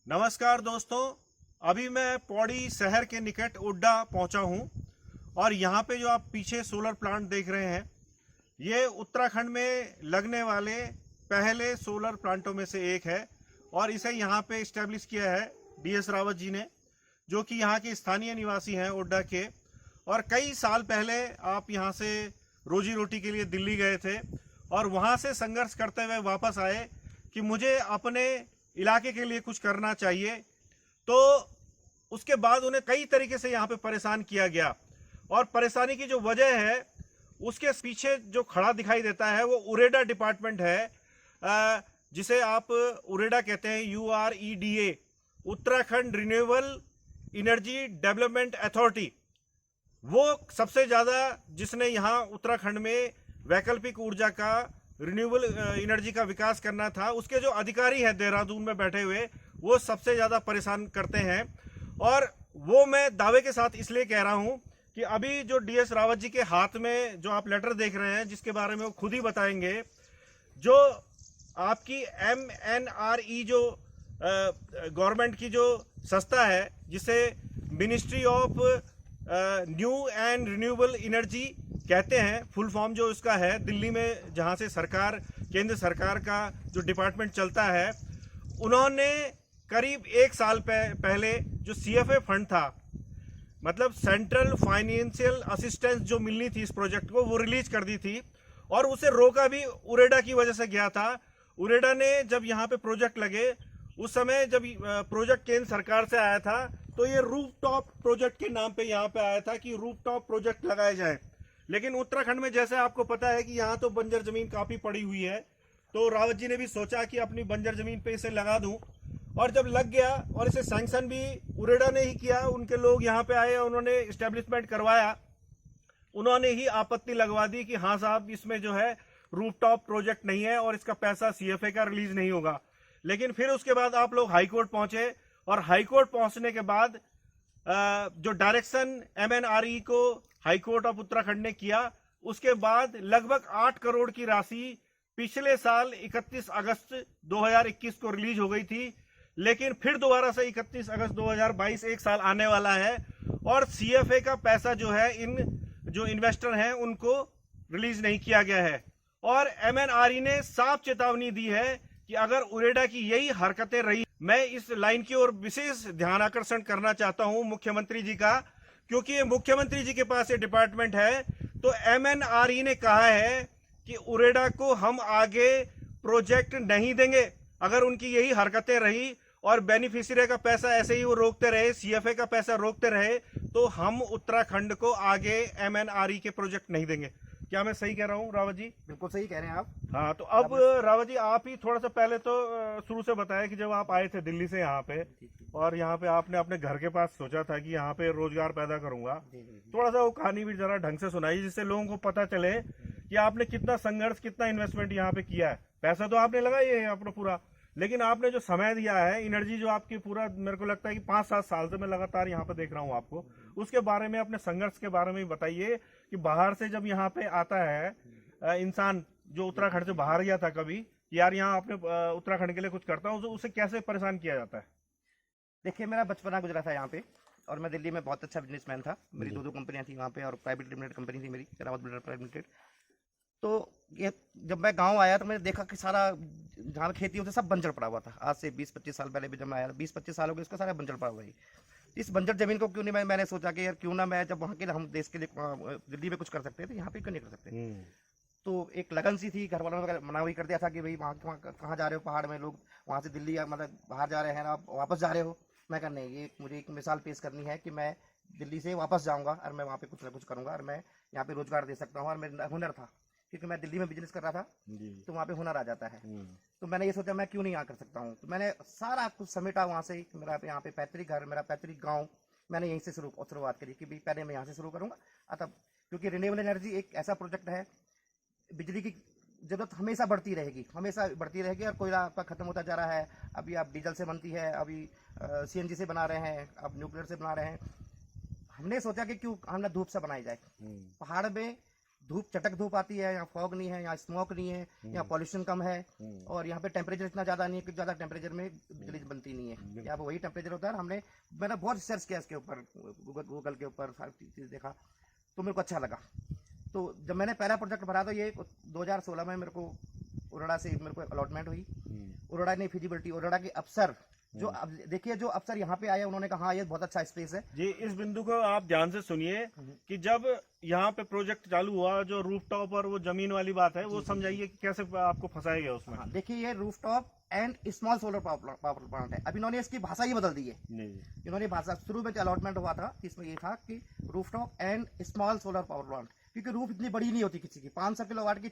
नमस्कार दोस्तों। अभी मैं पौड़ी शहर के निकट उड्डा पहुंचा हूं और यहां पे जो आप पीछे सोलर प्लांट देख रहे हैं, ये उत्तराखंड में लगने वाले पहले सोलर प्लांटों में से एक है और इसे यहां पे इस्टेब्लिश किया है DS रावत जी ने, जो कि यहाँ के स्थानीय निवासी हैं उड्डा के। और कई साल पहले आप यहाँ से रोजी रोटी के लिए दिल्ली गए थे और वहाँ से संघर्ष करते हुए वापस आए कि मुझे अपने इलाके के लिए कुछ करना चाहिए। तो उसके बाद उन्हें कई तरीके से यहाँ पे परेशान किया गया और परेशानी की जो वजह है उसके पीछे जो खड़ा दिखाई देता है वो उरेडा डिपार्टमेंट है, जिसे आप उरेडा कहते हैं, UREDA, Uttarakhand renewable energy development authority. वो सबसे ज़्यादा जिसने यहाँ उत्तराखंड में वैकल्पिक ऊर्जा का, रिन्यूएबल एनर्जी का विकास करना था, उसके जो अधिकारी हैं देहरादून में बैठे हुए, वो सबसे ज़्यादा परेशान करते हैं। और वो मैं दावे के साथ इसलिए कह रहा हूँ कि अभी जो DS रावत जी के हाथ में जो आप लेटर देख रहे हैं, जिसके बारे में वो खुद ही बताएंगे, जो आपकी MNRE जो गवर्नमेंट की जो संस्था है, जिसे ministry of new and renewable energy कहते हैं, फुल फॉर्म जो इसका है, दिल्ली में जहां से सरकार, केंद्र सरकार का जो डिपार्टमेंट चलता है, उन्होंने करीब एक साल पहले जो CFA फंड था, मतलब सेंट्रल फाइनेंशियल असिस्टेंस जो मिलनी थी इस प्रोजेक्ट को, वो रिलीज कर दी थी और उसे रोका भी उरेडा की वजह से गया था। उरेडा ने जब यहाँ पे प्रोजेक्ट लगे, उस समय जब प्रोजेक्ट केंद्र सरकार से आया था, तो ये रूफटॉप प्रोजेक्ट के नाम पे यहाँ पे आया था कि रूफटॉप प्रोजेक्ट लगाए जाए। लेकिन उत्तराखंड में जैसे आपको पता है कि यहाँ तो बंजर जमीन काफी पड़ी हुई है, तो रावत जी ने भी सोचा कि अपनी बंजर जमीन पे इसे लगा दूं। और जब लग गया और इसे सैंक्शन भी उरेडा ने ही किया, उनके लोग यहाँ पे आए, उन्होंने इस्टेब्लिशमेंट करवाया, उन्होंने ही आपत्ति लगवा दी कि हाँ साहब, इसमें जो है रूफटॉप प्रोजेक्ट नहीं है और इसका पैसा CFA का रिलीज नहीं होगा। लेकिन फिर उसके बाद आप लोग हाईकोर्ट पहुंचे और हाईकोर्ट पहुंचने के बाद जो डायरेक्शन MNRE को हाईकोर्ट ऑफ उत्तराखंड ने किया, उसके बाद लगभग 8 करोड़ की राशि पिछले साल 31 अगस्त 2021 को रिलीज हो गई थी। लेकिन फिर दोबारा से 31 अगस्त 2022 एक साल आने वाला है और CFA का पैसा जो है इन जो इन्वेस्टर हैं उनको रिलीज नहीं किया गया है। और MNRE ने साफ चेतावनी दी है कि अगर उरेडा की यही हरकतें रही, मैं इस लाइन की ओर विशेष ध्यान आकर्षण करना चाहता हूं मुख्यमंत्री जी का, क्योंकि ये मुख्यमंत्री जी के पास ये डिपार्टमेंट है। तो MNRE ने कहा है कि उरेडा को हम आगे प्रोजेक्ट नहीं देंगे अगर उनकी यही हरकतें रही और बेनिफिशियरी का पैसा ऐसे ही वो रोकते रहे, CFA का पैसा रोकते रहे, तो हम उत्तराखंड को आगे MNRE के प्रोजेक्ट नहीं देंगे। क्या मैं सही कह रहा हूँ रावत जी? बिल्कुल सही कह रहे हैं आप। हाँ, तो अब रावत जी आप ही थोड़ा सा पहले तो शुरू से बताया कि जब आप आए थे दिल्ली से यहाँ पे और यहाँ पे आपने अपने घर के पास सोचा था कि यहाँ पे रोजगार पैदा करूंगा, थोड़ा सा वो कहानी भी जरा ढंग से सुनाई, जिससे लोगों को पता चले कि आपने कितना संघर्ष, कितना इन्वेस्टमेंट यहाँ पे किया है। पैसा तो आपने लगाया है अपना पूरा, लेकिन आपने जो समय दिया है, एनर्जी जो आपकी पूरा, मेरे को लगता है कि 5-7 साल से मैं लगातार यहाँ पे देख रहा हूँ आपको, उसके बारे में, अपने संघर्ष के बारे में बताइए कि बाहर से जब यहाँ पे आता है इंसान, जो उत्तराखंड से बाहर गया था कभी, यार यहाँ अपने उत्तराखंड के लिए कुछ करता हूँ, उसे कैसे परेशान किया जाता है? देखिए, मेरा बचपना गुजरा था यहाँ पे और मैं दिल्ली में बहुत अच्छा बिजनेसमैन था। मेरी 2 कंपनियां थी वहाँ पे और प्राइवेट लिमिटेड कंपनी थी मेरी, रावत बिल्डर प्राइवेट लिमिटेड। तो ये जब मैं गांव आया तो मैंने देखा कि सारा जहाँ खेती होती सब बंजर पड़ा हुआ था। आज से 20-25 साल पहले भी जब मैं आया, 20-25 साल हो गए, इसका सारा बंजर पड़ा हुआ है। इस बंजर जमीन को क्यों नहीं, मैंने सोचा कि यार क्यों ना मैं, जब वहाँ के हम देश के लिए दिल्ली में कुछ कर सकते थे, यहाँ पे क्यों नहीं कर सकते। तो एक लगन सी थी, घर वालों ने मना भी कर दिया था कि भाई वहाँ कहाँ जा रहे हो, पहाड़ में लोग वहाँ से दिल्ली मतलब बाहर जा रहे हैं, आप वापस जा रहे हो। मैं कहा नहीं, ये मुझे एक मिसाल पेश करनी है कि मैं दिल्ली से वापस जाऊँगा और मैं वहाँ पे कुछ ना कुछ करूँगा और मैं यहाँ पे रोजगार दे सकता हूँ। और मेरा हुनर था, क्योंकि मैं दिल्ली में बिजनेस कर रहा था, तो वहाँ पे हुनर आ जाता है। तो मैंने ये सोचा मैं क्यों नहीं यहाँ कर सकता हूँ। तो मैंने सारा कुछ समेटा वहाँ से। मेरा यहाँ पे पैतृक घर, मेरा पैतृक गाँव, मैंने यहीं से शुरुआत करी कि भाई पहले मैं यहाँ से शुरू करूँगा। अतः क्योंकि रिन्यूएबल एनर्जी एक ऐसा प्रोजेक्ट है, बिजली की जरूरत हमेशा बढ़ती रहेगी और कोयला आपका खत्म होता जा रहा है। अभी आप डीजल से बनती है, अभी CNG से बना रहे हैं, अब न्यूक्लियर से बना रहे हैं। हमने सोचा कि क्यों हम ना धूप से बनाई जाए। पहाड़ में धूप चटक धूप आती है, यहाँ फॉग नहीं है, यहाँ स्मोक नहीं है, यहाँ पॉल्यूशन कम है, और यहाँ पे टेम्परेचर इतना ज़्यादा नहीं है कि ज़्यादा टेम्परेचर में बिजली बनती नहीं है। यहाँ पे वही टेम्परेचर होता है। मैंने बहुत रिसर्च किया इसके ऊपर, गूगल के ऊपर सारी चीज़ देखा, तो मेरे को अच्छा लगा। तो जब मैंने पहला प्रोजेक्ट भरा तो ये 2016 में मेरे को उरड़ा से मेरे को अलॉटमेंट हुई। उरड़ा ने फिजिबिलिटी, उरड़ा के अफसर जो अब देखिए, जो अफसर यहाँ पे आए उन्होंने कहा हाँ ये बहुत अच्छा स्पेस है। जी, इस बिंदु को आप ध्यान से सुनिए कि जब यहाँ पे प्रोजेक्ट चालू हुआ, जो रूफटॉप और वो जमीन वाली बात है, वो समझाइए कि कैसे आपको फंसाया गया उसमें। हाँ, देखिए ये rooftop and small solar power plant है। अब इन्होंने इसकी भाषा ही बदल दी है। इन्होंने भाषा, शुरू में अलॉटमेंट हुआ था इसमें ये था कि rooftop and small solar power plant, क्योंकि रूफ इतनी बड़ी नहीं होती किसी की। 500 किलोवाट की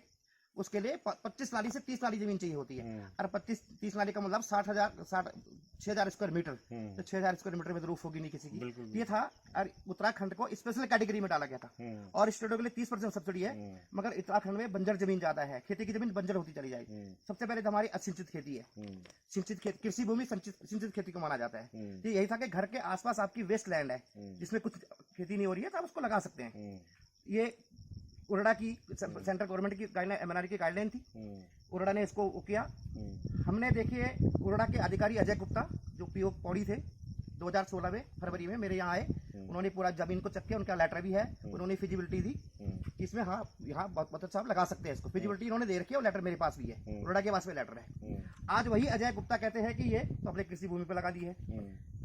उसके लिए 25 नाली से 30 नाली जमीन चाहिए होती है, और 25-30 नाली का मतलब 6,000 स्क्वायर मीटर। तो 6,000 स्क्वायर मीटर में तो रूफ होगी नहीं किसी की। ये था, और उत्तराखंड को स्पेशल कैटेगरी में डाला गया था। और स्टेटों के लिए 30% सब्सिडी है, मगर उत्तराखंड में बंजर जमीन ज्यादा है, खेती की जमीन बंजर होती चली जाएगी। सबसे पहले तो हमारी असिंचित खेती है, सिंचित खेती, कृषि भूमि सिंचित खेती को माना जाता है। तो यही था कि घर के आसपास आपकी वेस्ट लैंड है जिसमें कुछ खेती नहीं हो रही है, तो आप उसको लगा सकते हैं। ये उरड़ा की सेंट्रल गवर्नमेंट की गाइडलाइन, MNRE की गाइडलाइन थी। उरड़ा ने इसको किया। हमने देखिए उरड़ा के अधिकारी अजय गुप्ता जो PO पौड़ी थे, 2016 में फरवरी में मेरे यहाँ आए। उन्होंने पूरा जमीन को चेक किया, उनका लेटर भी है, उन्होंने फिजिबिलिटी दी इसमें हाँ यहाँ बहुत अच्छा लगा सकते हैं इसको। फिजिबिलिटी इन्होंने दे रखी है और लेटर मेरे पास भी है, उरड़ा के पास में लेटर है। आज वही अजय गुप्ता कहते हैं कि ये पब्लिक कृषि भूमि पे लगा दी है।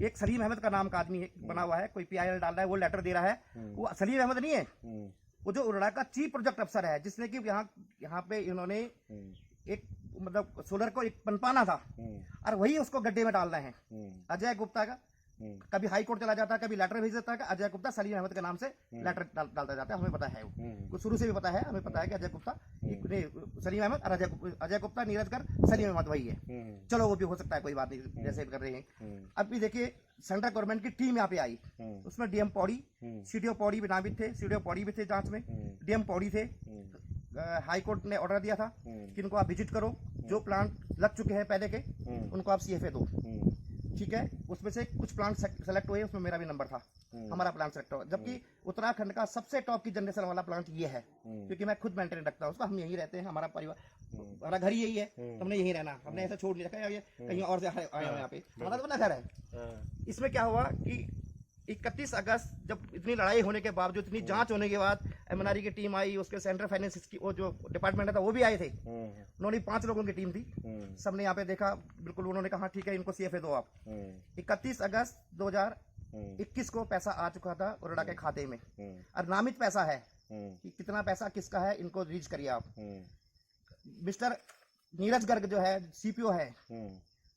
एक सलीम अहमद का नाम का आदमी बना हुआ है, कोई PIL डाल रहा है, वो लेटर दे रहा है। वो सलीम अहमद नहीं है, वो जो उरड़ा का चीफ प्रोजेक्ट अफसर है, जिसने कि यहाँ पे इन्होंने एक मतलब सोलर को एक पनपाना था, और वही उसको गड्ढे में डाल रहे हैं। अजय गुप्ता का कभी हाई कोर्ट चला जाता है, कभी लेटर भेज देता है, अजय गुप्ता सलीम अहमद के नाम से लेटर डालता जाता है। हमें पता है, वो शुरू से भी पता है, हमें पता है कि अजय गुप्ता, सलीम अहमद और अजय गुप्ता, नीरजकर, सलीम अहमद वही है। चलो वो भी हो सकता है, कोई बात नहीं, जैसे कर रहे हैं। अब भी देखिए सेंट्रल गवर्नमेंट की टीम यहाँ पे आई, उसमें DM पौड़ी, CDO पौड़ी भी नामित थे, CDO पौड़ी भी थे जांच में, DM पौड़ी थे। हाई कोर्ट ने ऑर्डर दिया था कि इनको आप विजिट करो, जो प्लांट लग चुके हैं पहले के उनको आप CFA दो। ठीक है, उसमें से कुछ प्लांट सेलेक्ट हुए, उसमें मेरा भी नंबर था, हमारा प्लांट सेलेक्ट हुआ। जबकि उत्तराखंड का सबसे टॉप की जनरेशन वाला प्लांट ये है, क्योंकि मैं खुद मेंटेन रखता हूँ उसको। हम यहीं रहते हैं, हमारा परिवार, हमारा घर ही यही है, तो हमने यहीं रहना, हमने ऐसा छोड़ नहीं रखा है कहीं और से आए हैं यहाँ पे, हमारा तो अपना घर है। इसमें क्या हुआ कि 31 अगस्त जब इतनी लड़ाई होने के बावजूद, इतनी जांच होने के बाद MNRE की टीम आई, उसके सेंट्रल फाइनेंस की वो जो डिपार्टमेंट था वो भी आए थे। उन्होंने 5 लोगों की टीम थी, सबने यहाँ पे देखा, बिल्कुल उन्होंने कहा ठीक है इनको CFA दो आप। 31 अगस्त 2021 को पैसा आ चुका था उरड़ा के खाते में, और नामित पैसा है कि कितना पैसा किसका है, इनको रिलीज करिए आप। मिस्टर नीरज गर्ग जो है CPO है,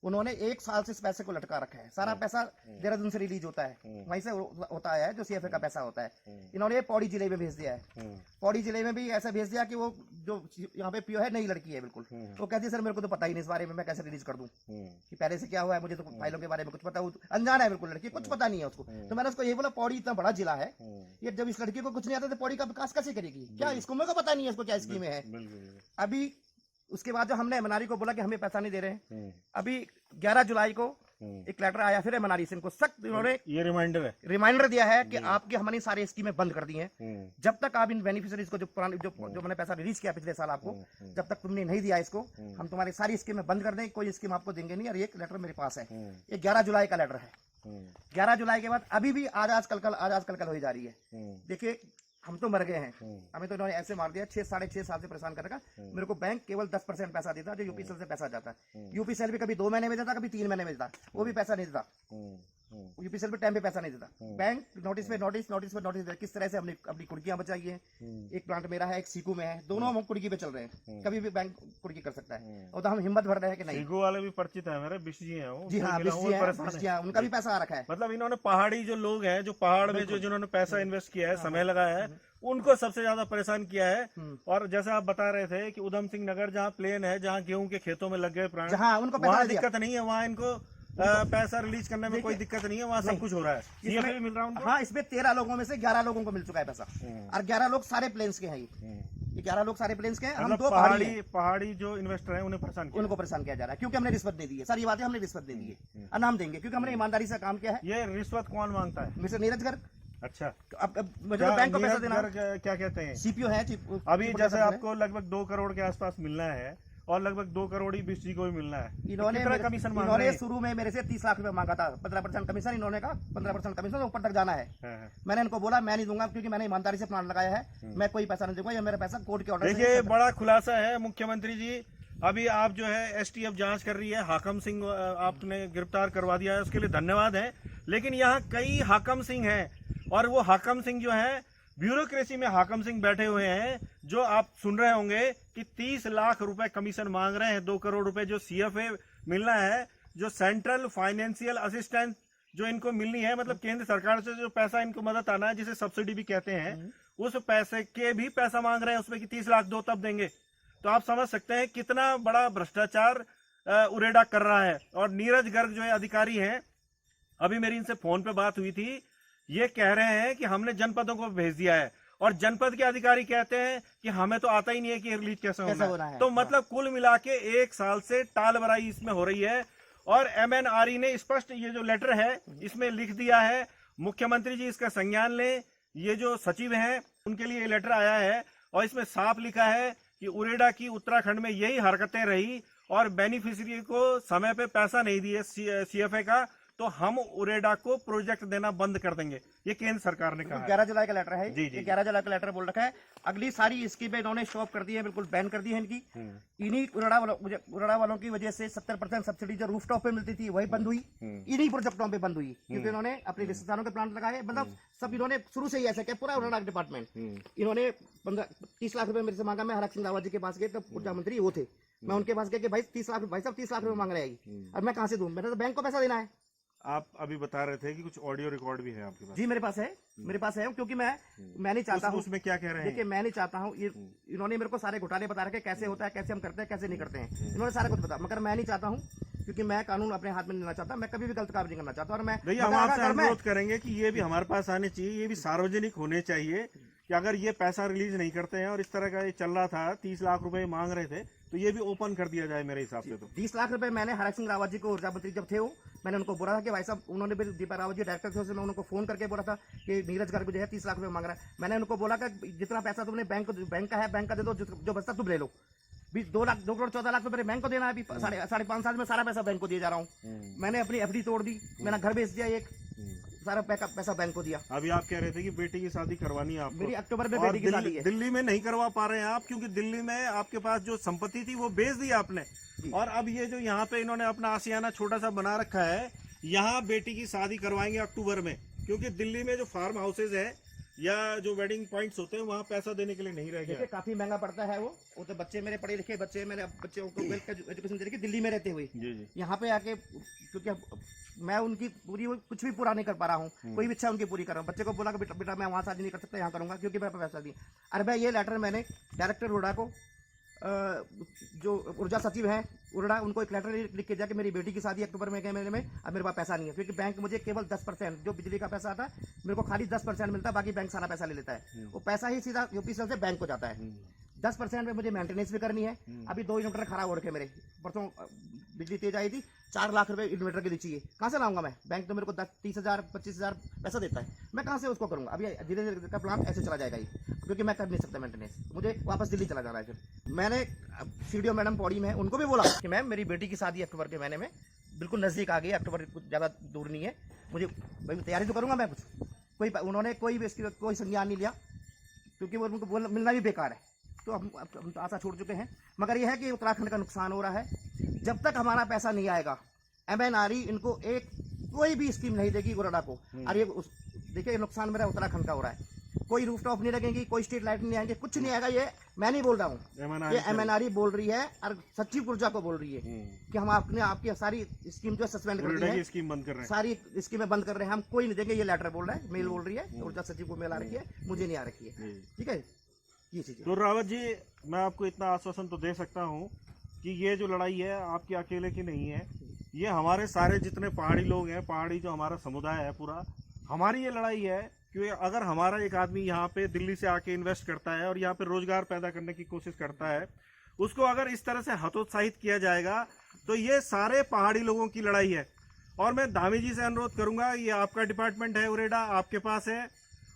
उन्होंने 1 साल से इस पैसे को लटका रखा है। सारा पैसा देहरादून से रिलीज होता है, वहीं से होता है जो CFA का पैसा होता है। इन्होंने पौड़ी जिले में भेज दिया है। पौड़ी जिले में भी ऐसा भेज दिया कि वो जो यहाँ पे PO है, नई लड़की है बिल्कुल, वो कहती है सर मेरे को तो पता ही नहीं इस बारे में, मैं कैसे रिलीज कर दूं कि पहले से क्या हुआ है, मुझे तो फाइलों के बारे में कुछ पता, अनजान है बिल्कुल लड़की, कुछ पता नहीं है उसको। तो मैंने उसको ये बोला पौड़ी इतना बड़ा जिला है, ये जब इस लड़की को कुछ नहीं आता तो पौड़ी का विकास कैसे करेगी, क्या इसको मेरे को पता नहीं है इसको क्या स्कीमें है। अभी उसके बाद जो हमने MNRE को बोला कि हमें पैसा नहीं दे रहे हैं, अभी 11 जुलाई को एक लेटर आया फिर MNRE से, इनको सख्त इन्होंने ये रिमाइंडर दिया है कि आपकी हमारी सारी स्कीमें बंद कर दी हैं। जब तक आप इन बेनिफिशियरीज को जो मैंने पैसा रिलीज किया पिछले साल आपको, जब तक तुमने नहीं दिया इसको, हम तुम्हारी सारी स्कीमें बंद कर देंगे, कोई स्कीम आपको देंगे नहीं। और एक लेटर मेरे पास है, ये 11 जुलाई का लेटर है। 11 जुलाई के बाद अभी भी आज कल हो ही जा रही है। देखिए हम तो मर गए हैं, हमें तो इन्होंने ऐसे मार दिया, 6-6.5 साल से परेशान कर रखा। मेरे को बैंक केवल 10% पैसा देता जो UPCL से पैसा जाता है। UPCL भी कभी 2 महीने में देता, कभी 3 महीने में देता, वो भी पैसा नहीं देता। UPCL पे टाइम पे पैसा नहीं देता। बैंक नोटिस पे नोटिस किस तरह से हमने अपनी कुर्कियां बचाई है। एक प्लांट मेरा है, एक सीकू में है, दोनों हम कुर्की पे चल रहे हैं, कभी भी बैंक कुर्की कर सकता है। और तो हम हिम्मत भर रहे हैं कि नहीं। सीकू वाले भी परिचित है मेरे, बिश जी हैं वो। जी हाँ, बिश जी, उनका भी पैसा आ रखा है। मतलब इन्होंने पहाड़ी जो लोग हैं, जो पहाड़ में जो जिन्होंने पैसा इन्वेस्ट किया है, समय लगाया है, उनको सबसे ज्यादा परेशान किया है। और जैसे आप बता रहे थे कि उधम सिंह नगर जहाँ प्लेन है, जहाँ गेहूं के खेतों में लग गए प्राण, उनको वहाँ दिक्कत नहीं है, वहाँ इनको पैसा रिलीज करने में कोई दिक्कत नहीं है, वहाँ सब कुछ हो रहा है। CFA भी मिल रहा है उनको। हाँ, इसमें 13 लोगों में से 11 लोगों को मिल चुका है पैसा, और 11 लोग सारे प्लेन्स के हैं। ये 11 लोग सारे प्लेन्स के हैं। हम 2 पहाड़ी जो इन्वेस्टर हैं उन्हें परेशान किया जा रहा है, क्योंकि हमने रिश्वत दे दी है। सर ये बात है, हमने रिश्वत दे दी है, और हम देंगे क्योंकि हमने ईमानदारी से काम किया है। ये रिश्वत कौन मांगता है? मिस्टर नीरज गर्ग, अच्छा, अब मुझे तो बैंक को पैसा देना। क्या कहते हैं, सीपीओ है अभी जैसे आपको लगभग 2 करोड़ के आसपास मिलना है और लगभग 2 करोड़ ही बीस जी को भी मिलना है, इन्होंने कितना कमीशन मांग रहे इन्होंने हैं? शुरू में मेरे से 30 लाख रुपए मांगा था, 15% कमीशन। इन्होंने कहा 15% कमीशन, ऊपर तक जाना है। हाँ। मैंने इनको बोला मैं नहीं दूंगा, क्योंकि मैंने ईमानदारी से प्लान लगाया है, मैं कोई पैसा नहीं दूंगा, ये मेरा पैसा कोर्ट के ऑर्डर से। देखिए, बड़ा खुलासा है मुख्यमंत्री जी। अभी आप जो है एसटीएफ जांच कर रही है, हाकम सिंह आपने गिरफ्तार करवा दिया है, उसके लिए धन्यवाद है। लेकिन यहाँ कई हाकम सिंह हैं और वो हाकम सिंह जो है ब्यूरोक्रेसी में हाकम सिंह बैठे हुए हैं, जो आप सुन रहे होंगे कि 30 लाख रुपए कमीशन मांग रहे हैं, 2 करोड़ रुपए जो सीएफए मिलना है, जो सेंट्रल फाइनेंशियल असिस्टेंस जो इनको मिलनी है, मतलब केंद्र सरकार से जो पैसा इनको मदद आना है, जिसे सब्सिडी भी कहते हैं, उस पैसे के भी पैसा मांग रहे हैं, उसमें कि 30 लाख दो तब देंगे। तो आप समझ सकते हैं कितना बड़ा भ्रष्टाचार उरेडा कर रहा है। और नीरज गर्ग जो है अधिकारी हैं, अभी मेरी इनसे फोन पे बात हुई थी, ये कह रहे हैं कि हमने जनपदों को भेज दिया है, और जनपद के अधिकारी कहते हैं कि हमें तो आता ही नहीं है कि रिलीज कैसे होना है। तो मतलब कुल मिला के 1 साल से टाल बराई इसमें हो रही है। और एमएनआरई ने स्पष्ट ये जो लेटर है इसमें लिख दिया है, मुख्यमंत्री जी इसका संज्ञान लें। ये जो सचिव हैं उनके लिए ये लेटर आया है और इसमें साफ लिखा है कि उरेडा की उत्तराखंड में यही हरकतें रही और बेनिफिशियरी को समय पे पैसा नहीं दिए सीएफए का, तो हम उरेडा को प्रोजेक्ट देना बंद कर देंगे। ये केंद्र सरकार ने कहा 11 जुलाई का लेटर है। जी, जी, 11 जुलाई का लेटर बोल रखा है। अगली सारी स्कीमें इन्होंने स्टॉप कर दी है, बिल्कुल बैन कर दी है इनकी। इन्हीं उरेडा वालों की वजह से 70% सब्सिडी जो रूफटॉप पे मिलती थी वही बंद हुई, इन्हीं प्रोजेक्टों पे बंद हुई, क्योंकि इन्होंने अपने रिश्तेदारों के प्लांट लगाए। मतलब सब इन्होंने शुरू से ही ऐसा किया, पूरा उरेडा डिपार्टमेंट। इन्होंने 30 लाख रुपए मेरे से मांगा। मैं हरक सिंह रावत जी के पास गए, तब ऊर्जा मंत्री वो थे। मैं उनके पास गया कि भाई 30 लाख, भाई साहब 30 लाख रुपए मांग रहे हैं, अब मैं कहाँ से दूं, मैंने तो बैंक को पैसा देना है। आप अभी बता रहे थे कि कुछ ऑडियो रिकॉर्ड भी है आपके पास? जी मेरे पास है, मेरे पास है, क्योंकि मैं नहीं चाहता हूँ। उसमें क्या कह रहे हैं? देखिए, मैं नहीं चाहता हूँ, इन्होंने मेरे को सारे घोटाले बता रखे, कैसे होता है, कैसे हम करते हैं, कैसे नहीं करते हैं, इन्होंने सारा कुछ बता, मगर मैं नहीं चाहता हूँ, क्योंकि मैं कानून अपने हाथ में नहीं लेना चाहता। मैं कभी भी गलत काम नहीं करना चाहता। और मैं भैया, हम आपसे अनुरोध करेंगे कि ये भी हमारे पास आने चाहिए, ये भी सार्वजनिक होने चाहिए कि अगर ये पैसा रिलीज नहीं करते हैं और इस तरह का ये चल रहा था, 30 लाख रुपए मांग रहे थे, तो ये भी ओपन कर दिया जाए मेरे हिसाब से। तो 30 लाख रुपए मैंने हरक सिंह रावत जी को, ऊर्जा मंत्री जब थे वो, मैंने उनको बोला था कि भाई साहब, उन्होंने भी दीपा रावत जी डायरेक्टर थे, मैं उनको फोन करके बोला था कि नीरज गर्ग जो है 30 लाख रुपए मांग रहा है। मैंने उनको बोला कि जितना पैसा तुमने बैंक का है, बैंक का दे दो, जो बचता तुम ले लो। 2 करोड़ 14 लाख रुपए बैंक को देना है। अभी साढ़े 5 साल में सारा पैसा बैंक को दिए जा रहा हूँ। मैंने अपनी एफडी तोड़ दी, मैंने घर बेच दिया, एक सारा पैसा बैंक को दिया। अभी आप कह रहे थे कि बेटी की शादी करवानी है आपको। मेरी अक्टूबर में बेटी की शादी है। दिल्ली में नहीं करवा पा रहे हैं आप, क्योंकि दिल्ली में आपके पास जो संपत्ति थी वो बेच दी आपने, और अब ये जो यहाँ पे इन्होंने अपना आशियाना छोटा सा बना रखा है, यहाँ बेटी की शादी करवाएंगे अक्टूबर में, क्योंकि दिल्ली में जो फार्म हाउसेज है या जो वेडिंग पॉइंट्स होते हैं वहाँ पैसा देने के लिए नहीं रह गया। काफी महंगा पड़ता है वो तो बच्चे मेरे पढ़े लिखे बच्चे, मेरे बच्चों को एजुकेशन दे के दिल्ली में रहते हुए यहाँ पे आके, क्योंकि मैं उनकी पूरी कुछ भी पूरा नहीं कर पा रहा हूँ, कोई भी इच्छा उनकी पूरी कर रहा हूँ। बच्चे को बोला कि बेटा मैं वहाँ शादी नहीं कर सकता, यहाँ करूँगा, क्योंकि मैं पैसा दी। अरे भाई, ये लेटर मैंने डायरेक्टर उरेडा को, जो ऊर्जा सचिव हैं उरेडा, उनको एक लेटर लिख के दिया कि मेरी बेटी की शादी अक्टूबर में, महीने में, अब मेरे पास पैसा नहीं है, क्योंकि बैंक मुझे केवल 10% जो बिजली का पैसा आता है, मेरे को खाली 10% मिलता है, बाकी बैंक सारा पैसा ले लेता है। वो पैसा ही सीधा यूपीसीएल से बैंक को जाता है। 10% में मुझे मेंटेनेंस भी करनी है। अभी 2 इन्वर्टर खराब हो रखे मेरे, परसों बिजली तेज आई थी, 4 लाख रुपए इन्वर्टर के लिए चाहिए, कहाँ से लाऊंगा मैं? बैंक तो मेरे को 30,000 25,000 पैसा देता है, मैं कहाँ से उसको करूंगा? अभी धीरे धीरे का प्लांट ऐसे चला जाएगा ही, क्योंकि मैं कर नहीं सकता मेंटेनेंस, मुझे वापस दिल्ली चला जाना है। फिर मैंने सीडीओ मैडम पौड़ी में उनको भी बोला कि मैम, मेरी बेटी की शादी अक्टूबर के महीने में बिल्कुल नज़दीक आ गई है, अक्टूबर कुछ ज़्यादा दूर नहीं है, मुझे भाई तैयारी तो करूँगा मैं कुछ। उन्होंने कोई भी इसकी कोई संज्ञान नहीं लिया, क्योंकि वो उनको मिलना भी बेकार है। तो हम तो आशा छोड़ चुके हैं, मगर यह है कि उत्तराखंड का नुकसान हो रहा है। जब तक हमारा पैसा नहीं आएगा, एमएनआरई इनको कोई भी स्कीम नहीं देगी उरेडा को। और ये देखिए, नुकसान मेरा उत्तराखंड का हो रहा है। कोई रूफटॉप नहीं लगेंगी, कोई स्ट्रीट लाइट नहीं आएंगे, कुछ नहीं आएगा। ये मैं नहीं बोल रहा हूँ, ये एमएनआरई बोल रही है और सचिव ऊर्जा को बोल रही है कि हम आपकी सारी स्कीम जो सस्पेंड कर दी है, स्कीम बंद कर रहे हैं, सारी स्कीमें बंद कर रहे हैं, हम कोई नहीं देंगे। ये लेटर बोल रहा है, मेल बोल रही है, ऊर्जा सचिव को मेल आ रही है, मुझे नहीं आ रखी है। ठीक है, ये चीज। तो रावत जी, मैं आपको इतना आश्वासन तो दे सकता हूँ कि ये जो लड़ाई है आपकी अकेले की नहीं है, ये हमारे सारे जितने पहाड़ी लोग हैं, पहाड़ी जो हमारा समुदाय है पूरा, हमारी ये लड़ाई है। क्योंकि अगर हमारा एक आदमी यहाँ पे दिल्ली से आके इन्वेस्ट करता है और यहाँ पे रोजगार पैदा करने की कोशिश करता है, उसको अगर इस तरह से हतोत्साहित किया जाएगा, तो ये सारे पहाड़ी लोगों की लड़ाई है। और मैं धामी जी से अनुरोध करूंगा, ये आपका डिपार्टमेंट है उरेडा, आपके पास है,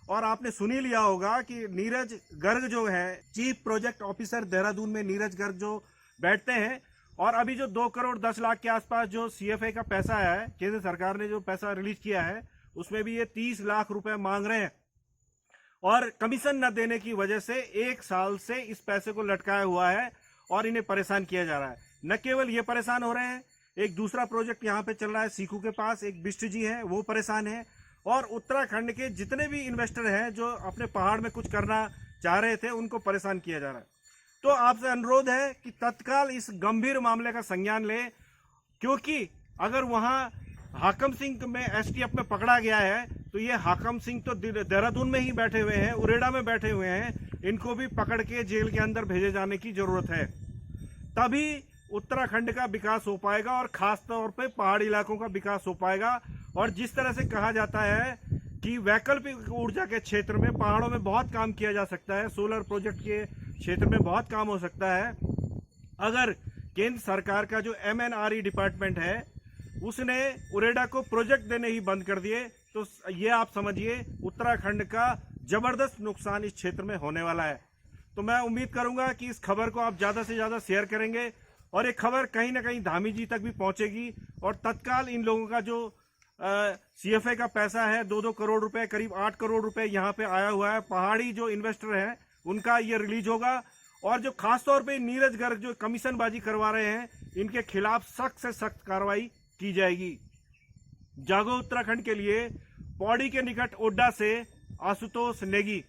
और आपने सुन ही लिया होगा कि नीरज गर्ग जो है चीफ प्रोजेक्ट ऑफिसर देहरादून में, नीरज गर्ग जो बैठते हैं, और अभी जो 2 करोड़ 10 लाख के आसपास जो CFA का पैसा आया है, केंद्र सरकार ने जो पैसा रिलीज किया है, उसमें भी ये 30 लाख रुपए मांग रहे हैं और कमीशन न देने की वजह से 1 साल से इस पैसे को लटकाया हुआ है और इन्हें परेशान किया जा रहा है। न केवल ये परेशान हो रहे हैं, एक दूसरा प्रोजेक्ट यहाँ पे चल रहा है सीकू के पास, एक बिष्ट जी है वो परेशान है, और उत्तराखंड के जितने भी इन्वेस्टर हैं जो अपने पहाड़ में कुछ करना चाह रहे थे उनको परेशान किया जा रहा है। तो आपसे अनुरोध है कि तत्काल इस गंभीर मामले का संज्ञान ले, क्योंकि अगर वहां हाकम सिंह में STF में पकड़ा गया है तो ये हाकम सिंह तो देहरादून में ही बैठे हुए हैं, उरेडा में बैठे हुए हैं, इनको भी पकड़ के जेल के अंदर भेजे जाने की जरूरत है। तभी उत्तराखंड का विकास हो पाएगा और खास तौर पे पहाड़ी इलाकों का विकास हो पाएगा। और जिस तरह से कहा जाता है कि वैकल्पिक ऊर्जा के क्षेत्र में पहाड़ों में बहुत काम किया जा सकता है, सोलर प्रोजेक्ट के क्षेत्र में बहुत काम हो सकता है, अगर केंद्र सरकार का जो MNRE डिपार्टमेंट है उसने उरेडा को प्रोजेक्ट देने ही बंद कर दिए तो ये आप समझिए उत्तराखंड का जबरदस्त नुकसान इस क्षेत्र में होने वाला है। तो मैं उम्मीद करूंगा कि इस खबर को आप ज़्यादा से ज़्यादा शेयर करेंगे और ये खबर कहीं ना कहीं धामी जी तक भी पहुंचेगी और तत्काल इन लोगों का जो CFA का पैसा है 2-2 करोड़ रुपए, करीब 8 करोड़ रुपए यहाँ पे आया हुआ है, पहाड़ी जो इन्वेस्टर हैं उनका ये रिलीज होगा। और जो खासतौर पे नीरज गर्ग जो कमीशनबाजी करवा रहे हैं इनके खिलाफ सख्त से सख्त कार्रवाई की जाएगी। जागो उत्तराखंड के लिए पौड़ी के निकट ओड्डा से आशुतोष नेगी।